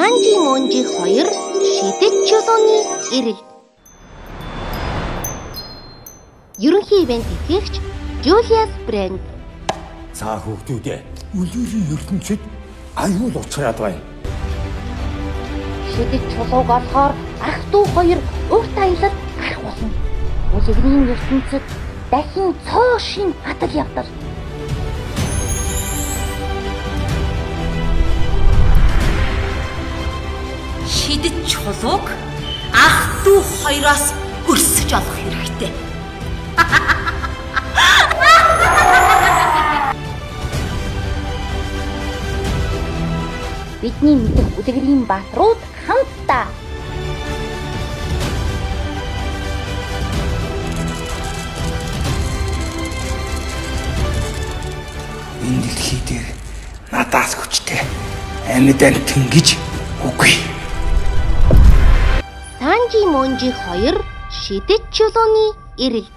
Санжи Мөнжи хоёр шидэт чулууны эрэл. Ерөнхий ивент итгэгч Julius Brand. За хүүхдүүдээ үлгэрийн ертөнцид аюул учраад байна. Шидэт чулууг олохоор ах トゥ хоёр урт аялалд гарах болно. Үлгэрийн ертөнцид дахин цоо шин хатал явдал. Шидэт чулууг ах トゥ хоёроос өрсөж олох хэрэгтэй. Бидний мэдэх үлгэрийн бааtruуд хамтдаа Энэ дэлхий дээр надаас хүчтэй амьд амтэн гэж үгүй. Санжи Мөнжи хоёр шидэт чулууны эрэл.